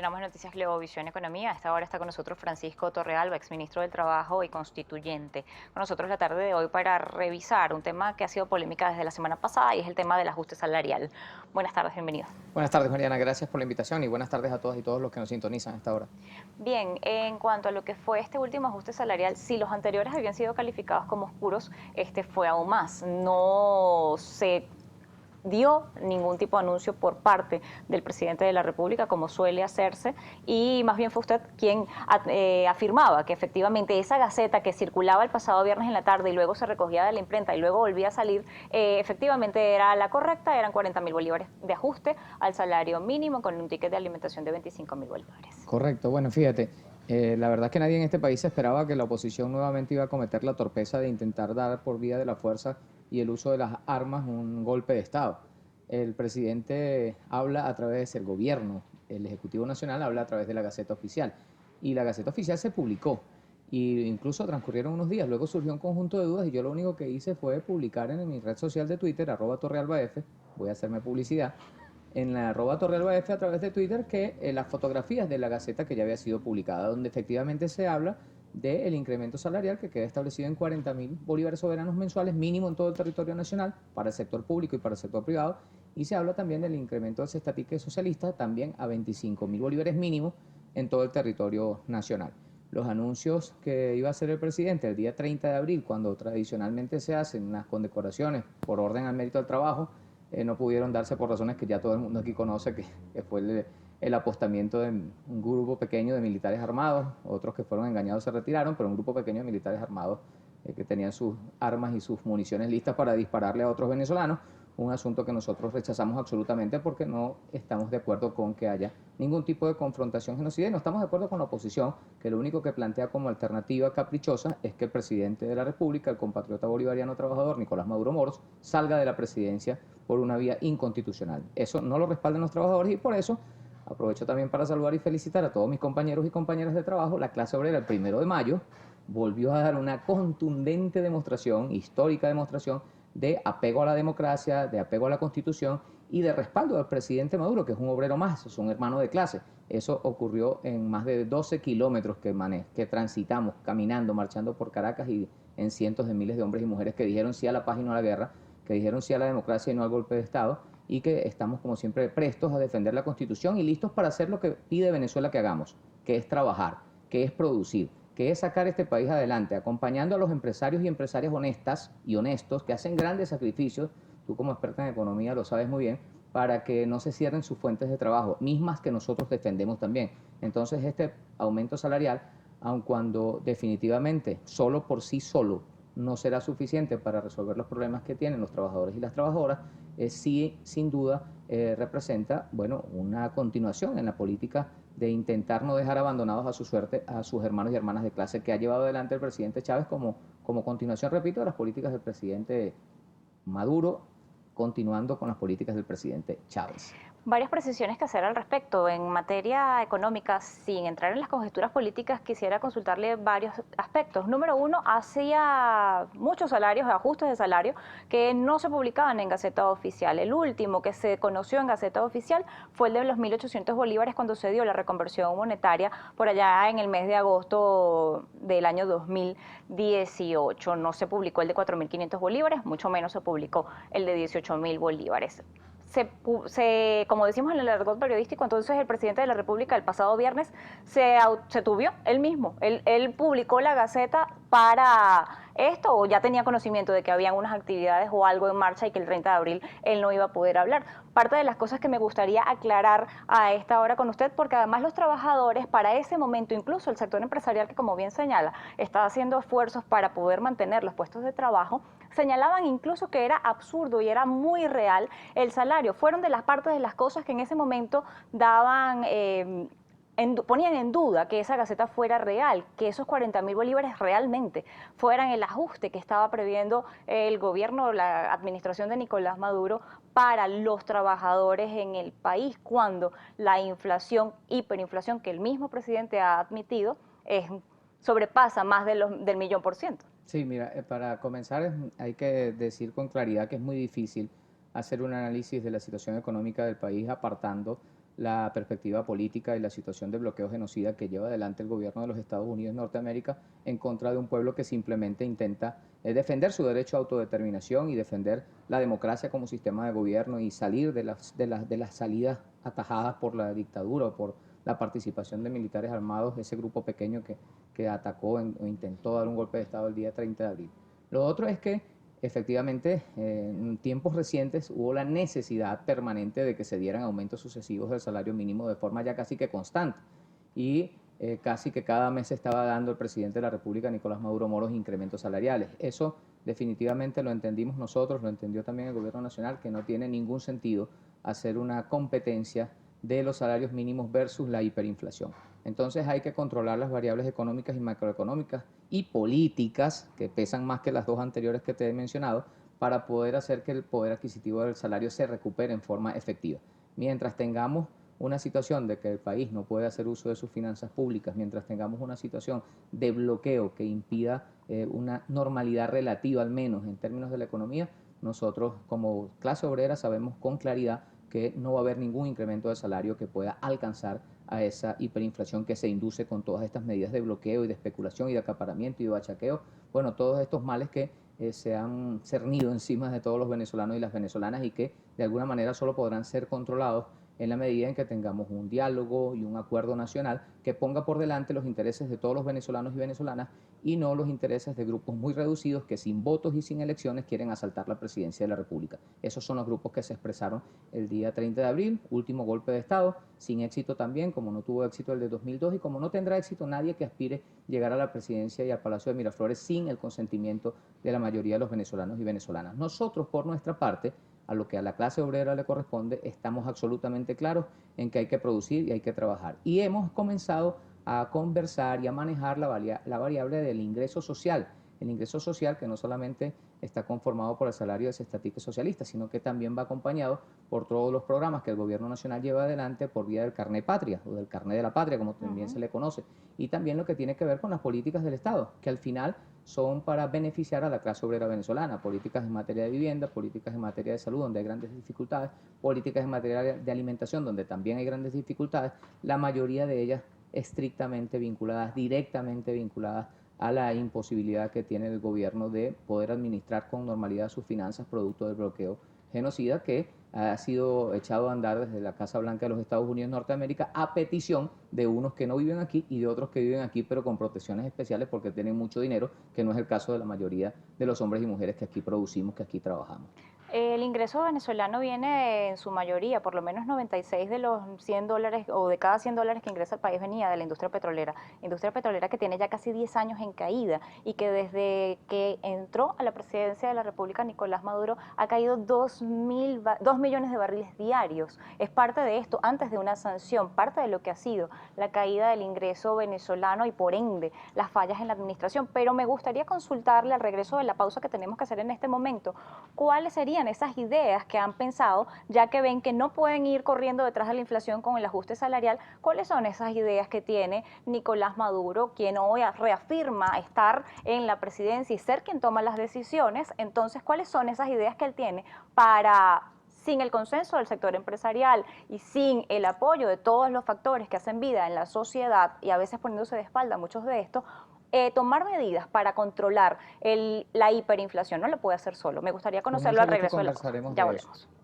Continuamos en Noticias Globovisión Economía. A esta hora está con nosotros Francisco Torrealba, exministro del Trabajo y constituyente. Con nosotros la tarde de hoy para revisar un tema que ha sido polémica desde la semana pasada y es el tema del ajuste salarial. Buenas tardes, bienvenido. Buenas tardes, Mariana. Gracias por la invitación y buenas tardes a todas y todos los que nos sintonizan a esta hora. Bien, en cuanto a lo que fue este último ajuste salarial, si los anteriores habían sido calificados como oscuros, este fue aún más. No se dio ningún tipo de anuncio por parte del presidente de la República, como suele hacerse, y más bien fue usted quien afirmaba que efectivamente esa gaceta que circulaba el pasado viernes en la tarde y luego se recogía de la imprenta y luego volvía a salir, efectivamente era la correcta, eran 40.000 bolívares de ajuste al salario mínimo con un ticket de alimentación de 25.000 bolívares. Correcto. Bueno, fíjate, la verdad es que nadie en este país esperaba que la oposición nuevamente iba a cometer la torpeza de intentar dar por vía de la fuerza y el uso de las armas un golpe de Estado. El presidente habla a través del gobierno, el Ejecutivo Nacional habla a través de la Gaceta Oficial y la Gaceta Oficial se publicó y incluso transcurrieron unos días, luego surgió un conjunto de dudas y yo lo único que hice fue publicar en mi red social de Twitter, @torrealbaf, voy a hacerme publicidad, en la @torrealbaf a través de Twitter que las fotografías de la Gaceta que ya había sido publicada, donde efectivamente se habla del incremento salarial que queda establecido en 40.000 bolívares soberanos mensuales mínimo en todo el territorio nacional para el sector público y para el sector privado, y se habla también del incremento del cestatique socialista también a 25.000 bolívares mínimo en todo el territorio nacional. Los anuncios que iba a hacer el presidente el día 30 de abril, cuando tradicionalmente se hacen las condecoraciones por orden al mérito del trabajo, no pudieron darse por razones que ya todo el mundo aquí conoce, que fue el apostamiento de un grupo pequeño de militares armados, otros que fueron engañados se retiraron, pero un grupo pequeño de militares armados que tenían sus armas y sus municiones listas para dispararle a otros venezolanos, un asunto que nosotros rechazamos absolutamente porque no estamos de acuerdo con que haya ningún tipo de confrontación genocida y no estamos de acuerdo con la oposición, que lo único que plantea como alternativa caprichosa es que el presidente de la República, el compatriota bolivariano trabajador Nicolás Maduro Moros, salga de la presidencia por una vía inconstitucional. Eso no lo respaldan los trabajadores y por eso aprovecho también para saludar y felicitar a todos mis compañeros y compañeras de trabajo. La clase obrera el 1 de mayo volvió a dar una contundente demostración, histórica demostración, de apego a la democracia, de apego a la Constitución y de respaldo al presidente Maduro, que es un obrero más, es un hermano de clase. Eso ocurrió en más de 12 kilómetros que transitamos caminando, marchando por Caracas y en cientos de miles de hombres y mujeres que dijeron sí a la paz y no a la guerra, que dijeron sí a la democracia y no al golpe de Estado, y que estamos como siempre prestos a defender la Constitución y listos para hacer lo que pide Venezuela que hagamos, que es trabajar, que es producir, que es sacar este país adelante, acompañando a los empresarios y empresarias honestas y honestos que hacen grandes sacrificios, tú como experta en economía lo sabes muy bien, para que no se cierren sus fuentes de trabajo, mismas que nosotros defendemos también. Entonces este aumento salarial, aun cuando definitivamente solo por sí solo no será suficiente para resolver los problemas que tienen los trabajadores y las trabajadoras, sí, sin duda, representa, bueno, una continuación en la política de intentar no dejar abandonados a su suerte a sus hermanos y hermanas de clase que ha llevado adelante el presidente Chávez como continuación, repito, de las políticas del presidente Maduro, continuando con las políticas del presidente Chávez. Varias precisiones que hacer al respecto. En materia económica, sin entrar en las conjeturas políticas, quisiera consultarle varios aspectos. Número uno, hacía muchos salarios, ajustes de salario, que no se publicaban en Gaceta Oficial. El último que se conoció en Gaceta Oficial fue el de los 1.800 bolívares cuando se dio la reconversión monetaria por allá en el mes de agosto del año 2018. No se publicó el de 4.500 bolívares, mucho menos se publicó el de 18.000 bolívares. Como decimos en el argot periodístico, entonces el presidente de la República el pasado viernes se tuvió él mismo. Él publicó la Gaceta para esto o ya tenía conocimiento de que habían unas actividades o algo en marcha y que el 30 de abril él no iba a poder hablar. Parte de las cosas que me gustaría aclarar a esta hora con usted, porque además los trabajadores para ese momento, incluso el sector empresarial que como bien señala, está haciendo esfuerzos para poder mantener los puestos de trabajo, señalaban incluso que era absurdo y era muy real el salario. Fueron de las partes de las cosas que en ese momento daban... ponían en duda que esa gaceta fuera real, que esos 40.000 bolívares realmente fueran el ajuste que estaba previendo el gobierno, la administración de Nicolás Maduro para los trabajadores en el país, cuando la inflación, hiperinflación que el mismo presidente ha admitido, sobrepasa más del 1.000.000%. Sí, mira, para comenzar hay que decir con claridad que es muy difícil hacer un análisis de la situación económica del país apartando la perspectiva política y la situación de bloqueo genocida que lleva adelante el gobierno de los Estados Unidos de Norteamérica en contra de un pueblo que simplemente intenta defender su derecho a autodeterminación y defender la democracia como sistema de gobierno y salir de las salidas atajadas por la dictadura o por la participación de militares armados, ese grupo pequeño que atacó o intentó dar un golpe de Estado el día 30 de abril. Lo otro es que efectivamente, en tiempos recientes hubo la necesidad permanente de que se dieran aumentos sucesivos del salario mínimo de forma ya casi que constante. Y casi que cada mes se estaba dando el presidente de la República, Nicolás Maduro Moros, incrementos salariales. Eso definitivamente lo entendimos nosotros, lo entendió también el gobierno nacional, que no tiene ningún sentido hacer una competencia de los salarios mínimos versus la hiperinflación. Entonces hay que controlar las variables económicas y macroeconómicas y políticas, que pesan más que las dos anteriores que te he mencionado, para poder hacer que el poder adquisitivo del salario se recupere en forma efectiva. Mientras tengamos una situación de que el país no puede hacer uso de sus finanzas públicas, mientras tengamos una situación de bloqueo que impida una normalidad relativa, al menos en términos de la economía, nosotros como clase obrera sabemos con claridad que no va a haber ningún incremento de salario que pueda alcanzar a esa hiperinflación que se induce con todas estas medidas de bloqueo y de especulación y de acaparamiento y de bachaqueo. Bueno, todos estos males que se han cernido encima de todos los venezolanos y las venezolanas y que de alguna manera solo podrán ser controlados en la medida en que tengamos un diálogo y un acuerdo nacional que ponga por delante los intereses de todos los venezolanos y venezolanas y no los intereses de grupos muy reducidos que sin votos y sin elecciones quieren asaltar la presidencia de la República. Esos son los grupos que se expresaron el día 30 de abril, último golpe de Estado, sin éxito también, como no tuvo éxito el de 2002 y como no tendrá éxito nadie que aspire llegar a la presidencia y al Palacio de Miraflores sin el consentimiento de la mayoría de los venezolanos y venezolanas. Nosotros, por nuestra parte, a lo que a la clase obrera le corresponde, estamos absolutamente claros en que hay que producir y hay que trabajar. Y hemos comenzado a conversar y a manejar la variable del ingreso social. El ingreso social que no solamente está conformado por el salario de cestatique socialista, sino que también va acompañado por todos los programas que el gobierno nacional lleva adelante por vía del carné patria o del carné de la patria, como también se le conoce, y también lo que tiene que ver con las políticas del Estado, que al final son para beneficiar a la clase obrera venezolana, políticas en materia de vivienda, políticas en materia de salud, donde hay grandes dificultades, políticas en materia de alimentación, donde también hay grandes dificultades, la mayoría de ellas estrictamente vinculadas, directamente vinculadas a la imposibilidad que tiene el gobierno de poder administrar con normalidad sus finanzas producto del bloqueo genocida que ha sido echado a andar desde la Casa Blanca de los Estados Unidos de Norteamérica a petición de unos que no viven aquí y de otros que viven aquí pero con protecciones especiales porque tienen mucho dinero, que no es el caso de la mayoría de los hombres y mujeres que aquí producimos, que aquí trabajamos. El ingreso venezolano viene en su mayoría, por lo menos 96 de los $100 o de cada $100 que ingresa al país venía de la industria petrolera que tiene ya casi 10 años en caída y que desde que entró a la presidencia de la República Nicolás Maduro ha caído 2 millones de barriles diarios. Es parte de esto, antes de una sanción, parte de lo que ha sido la caída del ingreso venezolano y por ende las fallas en la administración. Pero me gustaría consultarle al regreso de la pausa que tenemos que hacer en este momento, ¿cuáles serían esas ideas que han pensado, ya que ven que no pueden ir corriendo detrás de la inflación con el ajuste salarial? ¿Cuáles son esas ideas que tiene Nicolás Maduro, quien hoy reafirma estar en la presidencia y ser quien toma las decisiones? Entonces, ¿cuáles son esas ideas que él tiene para, sin el consenso del sector empresarial y sin el apoyo de todos los factores que hacen vida en la sociedad y a veces poniéndose de espalda muchos de estos, tomar medidas para controlar la hiperinflación? No lo puede hacer solo. Me gustaría Con conocerlo mucho al gusto regreso de la pausa. conversaremos Ya de eso. volvemos.